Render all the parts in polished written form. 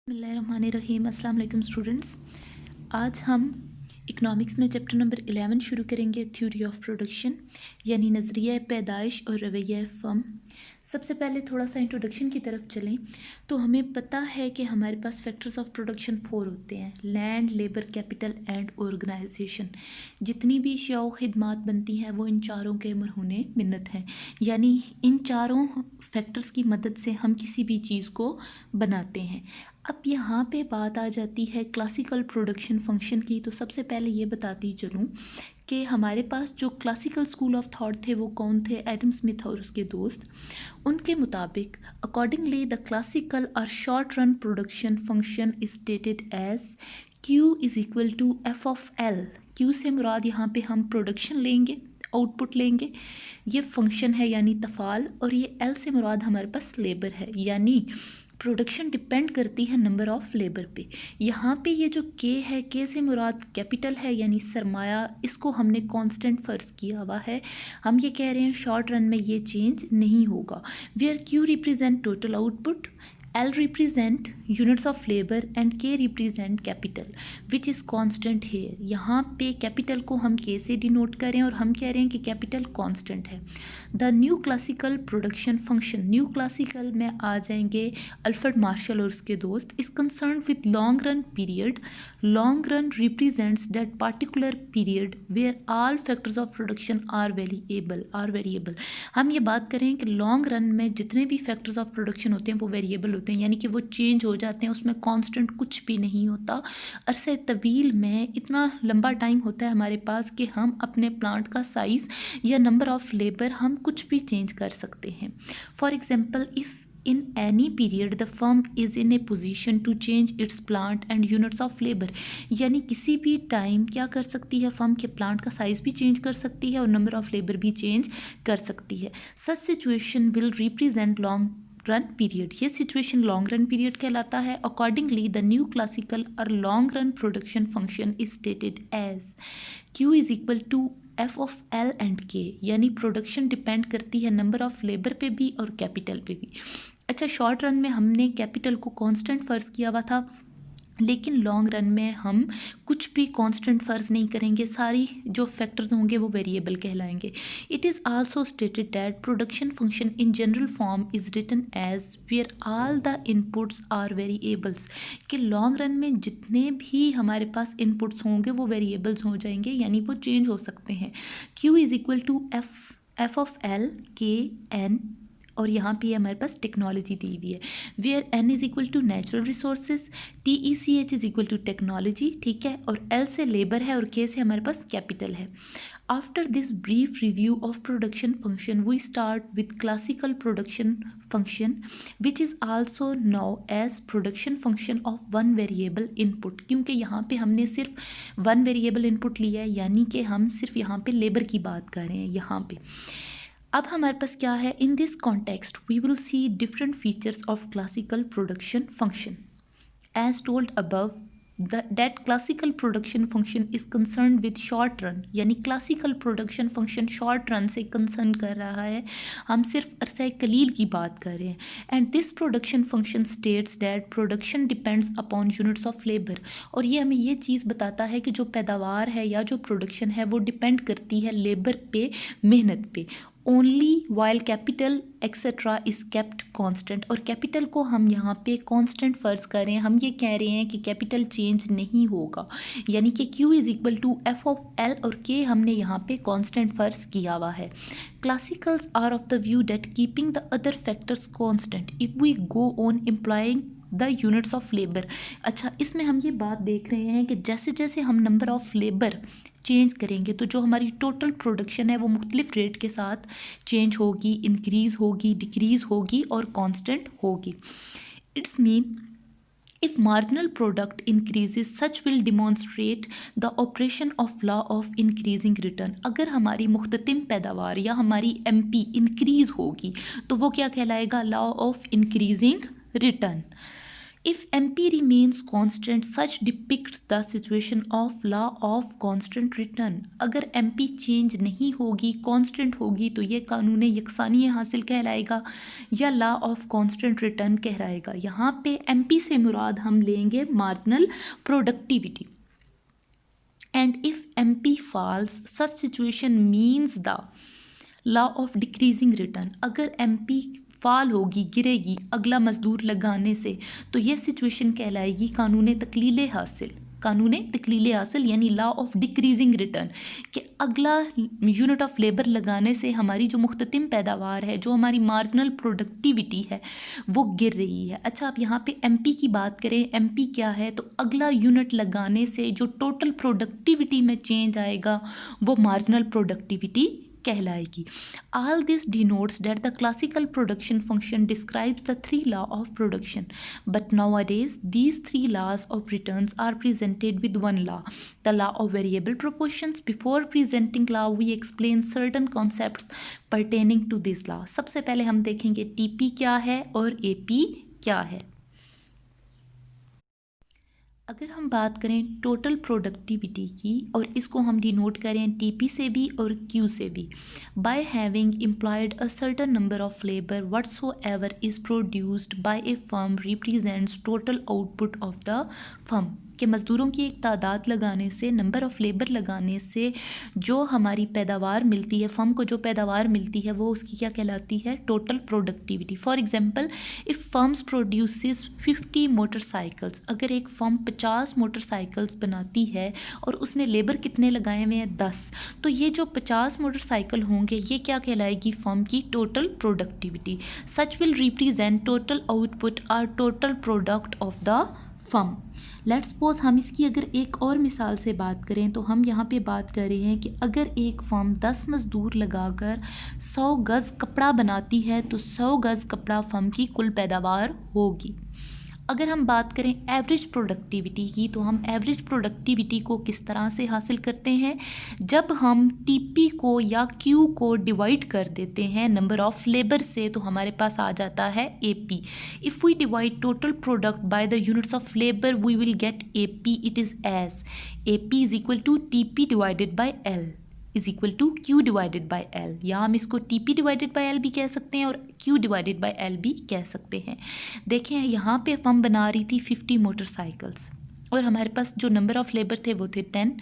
बिस्मिल्लाहिर्रहमानिर्रहीम। अस्सलाम वालेकुम स्टूडेंट्स। आज हम इकनॉमिक्स में चैप्टर नंबर 11 शुरू करेंगे, थ्योरी ऑफ प्रोडक्शन यानी नज़रिया पैदाइश और रवैया फर्म। सबसे पहले थोड़ा सा इंट्रोडक्शन की तरफ चलें तो हमें पता है कि हमारे पास फैक्टर्स ऑफ प्रोडक्शन 4 होते हैं: land, labour, capital and organisation. जितनी भी अशिया व खिदमात बनती हैं वो इन चारों के मरहूने मिन्नत हैं, यानी इन चारों फैक्टर्स की मदद से हम किसी भी चीज़ को बनाते हैं। अब यहाँ पे बात आ जाती है क्लासिकल प्रोडक्शन फंक्शन की। तो सबसे पहले ये बताती चलूँ कि हमारे पास जो क्लासिकल स्कूल ऑफ थॉट थे वो कौन थे? एडम स्मिथ और उसके दोस्त। उनके मुताबिक अकॉर्डिंगली द क्लासिकल और short run production function is stated as Q is equal to F of L. Q से मुराद यहाँ पे हम प्रोडक्शन लेंगे, आउटपुट लेंगे, ये फंक्शन है यानी तफाल, और ये L से मुराद हमारे पास लेबर है, यानी प्रोडक्शन डिपेंड करती है नंबर ऑफ़ लेबर पे। यहाँ पे ये जो K है, K से मुराद कैपिटल है यानी सरमाया, इसको हमने कांस्टेंट फ़र्ज़ किया हुआ है। हम ये कह रहे हैं शॉर्ट रन में ये चेंज नहीं होगा। Where Q represent total output, L represent units of labor and K represent capital which is constant here। यहाँ पे कैपिटल को हम K से डिनोट करें और हम कह रहे हैं कि कैपिटल कांस्टेंट है। The new classical production function, new classical में आ जाएंगे अल्फ्रेड मार्शल और उसके दोस्त, is concern with long run period. Long run represents that particular period where all factors of production are variable. हम ये बात करें कि लॉन्ग रन में जितने भी फैक्टर्स ऑफ प्रोडक्शन होते हैं वो वेरिएबल होते हैं, यानी कि वो चेंज हो जाते हैं, उसमें कांस्टेंट कुछ भी नहीं होता। अरसे तवील में इतना लंबा टाइम होता है हमारे पास कि हम अपने प्लांट का साइज़ या नंबर ऑफ़ लेबर हम कुछ भी चेंज कर सकते हैं। For example, if in any period the firm is in a position to change its plant and units of labor, यानी किसी भी टाइम क्या कर सकती है फर्म के प्लांट का साइज़ भी चेंज कर सकती है और नंबर ऑफ़ लेबर भी चेंज कर सकती है। Such situation will represent long run period, ये सिचुएशन लॉन्ग रन पीरियड कहलाता है। अकॉर्डिंगली द न्यू क्लासिकल और long run production function is stated as Q is equal to F of L and K, यानी production depend करती है number of labour पे भी और कैपिटल पे भी। अच्छा, शॉर्ट रन में हमने कैपिटल को कांस्टेंट फ़र्ज़ किया हुआ था, लेकिन लॉन्ग रन में हम कुछ भी कांस्टेंट फ़र्ज़ नहीं करेंगे, सारी जो फैक्टर्स होंगे वो वेरिएबल कहलाएंगे। It is also stated that production function in general form is written as where all the inputs are variables, कि लॉन्ग रन में जितने भी हमारे पास इनपुट्स होंगे वो वेरिएबल्स हो जाएंगे, यानी वो चेंज हो सकते हैं। Q is equal to F of L K N, और यहाँ पे हमारे पास टेक्नोलॉजी दी हुई है। Where N is equal to natural resources, TECH is equal to technology, ठीक है, और एल से लेबर है और के से हमारे पास कैपिटल है। After this brief review of production function we start with classical production function which is also known as production function of one variable input, क्योंकि यहाँ पे हमने सिर्फ वन वेरिएबल इनपुट लिया है, यानी कि हम सिर्फ यहाँ पे लेबर की बात कर रहे हैं यहाँ पे। अब हमारे पास क्या है? In this context we will see different features of classical production function as told above. That classical production function is concern with short run, यानी classical production function short run से कंसर्न कर रहा है, हम सिर्फ अरसा कलील की बात कर रहे हैं। And this production function states that production depends upon units of labour, और ये हमें ये चीज़ बताता है कि जो पैदावार है या जो प्रोडक्शन है वो डिपेंड करती है लेबर पे, मेहनत पे। Only while capital etcetera is kept constant, और कैपिटल को हम यहाँ पे कांस्टेंट फ़र्ज़ कर रहे हैं, हम ये कह रहे हैं कि कैपिटल चेंज नहीं होगा, यानी कि Q is equal to F of L और K हमने यहाँ पे कांस्टेंट फ़र्ज़ किया हुआ है। Classicals are of the view that keeping the other factors constant if we go on employing the units of labour. अच्छा, इसमें हम ये बात देख रहे हैं कि जैसे जैसे हम नंबर ऑफ़ लेबर चेंज करेंगे तो जो हमारी टोटल प्रोडक्शन है वो मुख्तलिफ रेट के साथ चेंज होगी, इंक्रीज़ होगी, डिक्रीज़ होगी और कांस्टेंट होगी। It's mean if marginal product increases such will demonstrate the operation of law of increasing return। अगर हमारी मुख्ततिम पैदावार या हमारी MP इंक्रीज़ होगी तो वो क्या कहलाएगा? Law of increasing return. If MP remains constant, such depicts the situation of law of constant return. अगर MP चेंज नहीं होगी, कांस्टेंट होगी, तो ये कानून यकसानी हासिल कहलाएगा या लॉ ऑफ कांस्टेंट रिटर्न कहलाएगा। यहाँ पे MP से मुराद हम लेंगे marginal productivity. And if MP falls, such situation means the law of decreasing return. अगर MP फाल होगी, गिरेगी अगला मजदूर लगाने से, तो ये सिचुएशन कहलाएगी कानून तकलील हासिल। कानून तकलील हासिल यानी लॉ ऑफ डिक्रीजिंग रिटर्न, कि अगला यूनिट ऑफ लेबर लगाने से हमारी जो मुख्ततिम पैदावार है, जो हमारी मार्जिनल प्रोडक्टिविटी है, वो गिर रही है। अच्छा, आप यहाँ पे एमपी की बात करें, एमपी क्या है, तो अगला यूनिट लगाने से जो टोटल प्रोडक्टिविटी में चेंज आएगा वो मार्जिनल प्रोडक्टिविटी कहलाएगी। All this denotes that the classical production function describes the three laws of production, but nowadays these three laws of returns are presented with one law, the law of variable proportions. Before presenting law, we explain certain concepts pertaining to this law. सबसे पहले हम देखेंगे TP क्या है और AP क्या है। अगर हम बात करें टोटल प्रोडक्टिविटी की और इसको हम डिनोट करें टीपी से भी और क्यू से भी, by having employed a certain number of labour whatsoever is produced by A firm represents total output of the firm, कि मज़दूरों की एक तादाद लगाने से, नंबर ऑफ़ लेबर लगाने से जो हमारी पैदावार मिलती है, फर्म को जो पैदावार मिलती है वो उसकी क्या कहलाती है, total productivity. For example, if firms produces 50 motorcycles, अगर एक फर्म 50 मोटरसाइकिल्स बनाती है और उसने लेबर कितने लगाए हुए हैं, 10, तो ये जो 50 मोटरसाइकिल होंगे ये क्या कहलाएगी, फर्म की total productivity. Such will represent total output और total product of the firm. Let's suppose हम इसकी अगर एक और मिसाल से बात करें, तो हम यहाँ पे बात कर रहे हैं कि अगर एक फर्म 10 मज़दूर लगाकर 100 गज़ कपड़ा बनाती है तो 100 गज़ कपड़ा फर्म की कुल पैदावार होगी। अगर हम बात करें एवरेज प्रोडक्टिविटी की, तो हम एवरेज प्रोडक्टिविटी को किस तरह से हासिल करते हैं, जब हम टीपी को या क्यू को डिवाइड कर देते हैं नंबर ऑफ़ लेबर से, तो हमारे पास आ जाता है AP. If we divide total product by the units of labour we will get AP. It is as AP is equal to TP divided by L is equal to Q divided by L, या हम इसको T P divided by L भी कह सकते हैं और Q divided by L भी कह सकते हैं। देखें, यहाँ पे फर्म बना रही थी 50 मोटरसाइकिल्स और हमारे पास जो नंबर ऑफ़ लेबर थे वो थे 10।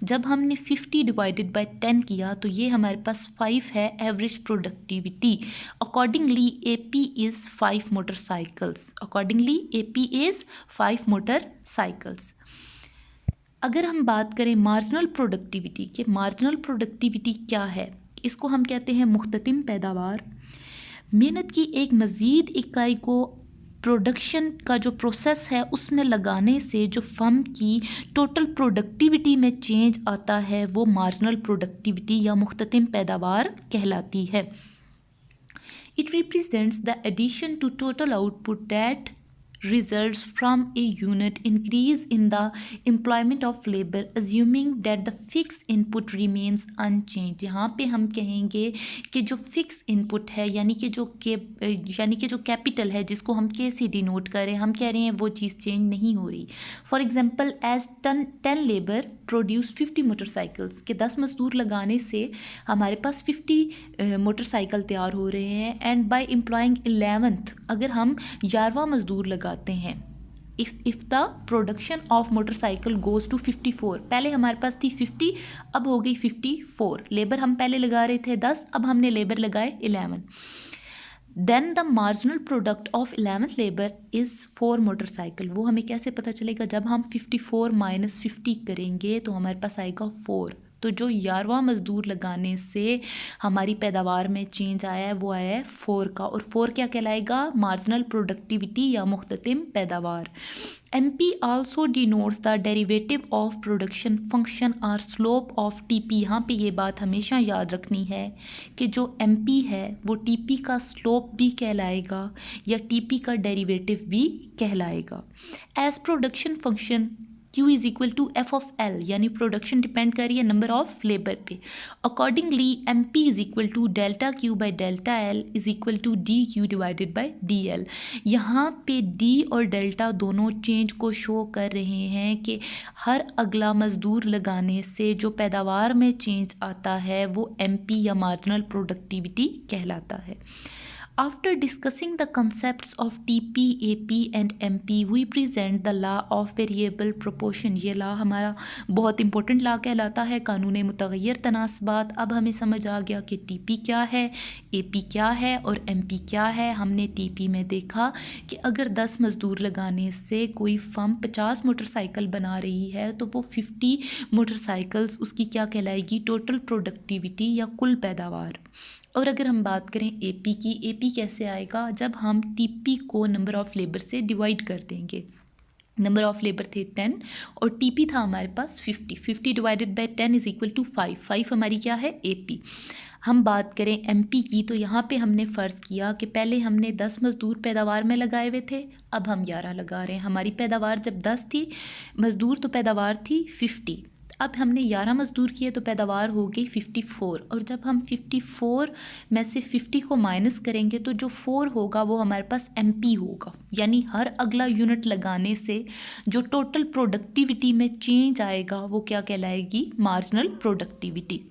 जब हमने 50 डिवाइडेड बाई 10 किया तो ये हमारे पास 5 है average productivity. Accordingly A P is 5 motorcycles. Accordingly A P is 5 motorcycles. अगर हम बात करें मार्जिनल प्रोडक्टिविटी के, मार्जिनल प्रोडक्टिविटी क्या है, इसको हम कहते हैं मुख्ततिम पैदावार। मेहनत की एक मज़ीद इकाई को प्रोडक्शन का जो प्रोसेस है उसमें लगाने से जो फर्म की टोटल प्रोडक्टिविटी में चेंज आता है वो मार्जिनल प्रोडक्टिविटी या मुख्ततिम पैदावार कहलाती है। It represents the addition to total output that results from a unit increase in the employment of labor assuming that the fixed input remains unchanged। यहाँ पे हम कहेंगे कि जो फिक्स इनपुट है यानी कि जो कैपिटल है जिसको हम के से डिनोट करें, हम कह रहे हैं वो चीज़ चेंज नहीं हो रही। For example, as 10 labour produce 50 motorcycles, के 10 मजदूर लगाने से हमारे पास 50 मोटरसाइकिल तैयार हो रहे हैं। एंड बाय एम्प्लॉइंग 11th, अगर हम 11वां मजदूर लगाते हैं, if the production of motorcycle goes to 54, पहले हमारे पास थी 50, अब हो गई 54। लेबर हम पहले लगा रहे थे 10, अब हमने लेबर लगाए 11। Then the marginal product of 11th labour is 4 motorcycle. वो हमें कैसे पता चलेगा, जब हम 54 माइनस 50 करेंगे तो हमारे पास आएगा 4। तो जो 11वां मज़दूर लगाने से हमारी पैदावार में चेंज आया है वो आया है 4 का, और 4 क्या कहलाएगा, मार्जिनल प्रोडक्टिविटी या मुख्ततिम पैदावार। MP also denotes the derivative of production function or slope of TP। यहाँ पे ये बात हमेशा याद रखनी है कि जो MP है वो TP का स्लोप भी कहलाएगा या TP का डेरिवेटिव भी कहलाएगा। As production function Q is equal to F of L, यानी प्रोडक्शन डिपेंड कर रही है नंबर ऑफ लेबर पे। Accordingly M P is equal to delta Q by delta L is equal to D Q divided by D L. यहाँ पे D और delta दोनों change को शो कर रहे हैं कि हर अगला मज़दूर लगाने से जो पैदावार में चेंज आता है वो एम पी या मार्जिनल प्रोडक्टिविटी कहलाता है। After discussing the concepts of TP, AP and MP, we present the law of variable proportion। ये लॉ हमारा बहुत इंपॉर्टेंट लॉ कहलाता है, कानून मुतग़य्यर तनासबात। अब हमें समझ आ गया कि TP क्या है, AP क्या है और MP क्या है। हमने TP में देखा कि अगर 10 मज़दूर लगाने से कोई फर्म 50 मोटरसाइकिल बना रही है तो वो 50 मोटरसाइकिल्स उसकी क्या कहलाएगी, टोटल प्रोडक्टिविटी या कुल पैदावार। और अगर हम बात करें एपी की, एपी कैसे आएगा, जब हम टीपी को नंबर ऑफ़ लेबर से डिवाइड कर देंगे। नंबर ऑफ़ लेबर थे 10 और टीपी था हमारे पास 50। 50 divided by 10 is equal to 5। 5 हमारी क्या है, एपी। हम बात करें एमपी की, तो यहाँ पे हमने फ़र्ज़ किया कि पहले हमने 10 मज़दूर पैदावार में लगाए हुए थे, अब हम 11 लगा रहे हैं। हमारी पैदावार जब 10 थी मज़दूर तो पैदावार थी 50, अब हमने 11 मज़दूर किए तो पैदावार हो गई 54। और जब हम 54 में से 50 को माइनस करेंगे तो जो 4 होगा वो हमारे पास एमपी होगा, यानी हर अगला यूनिट लगाने से जो टोटल प्रोडक्टिविटी में चेंज आएगा वो क्या कहलाएगी, मार्जिनल प्रोडक्टिविटी।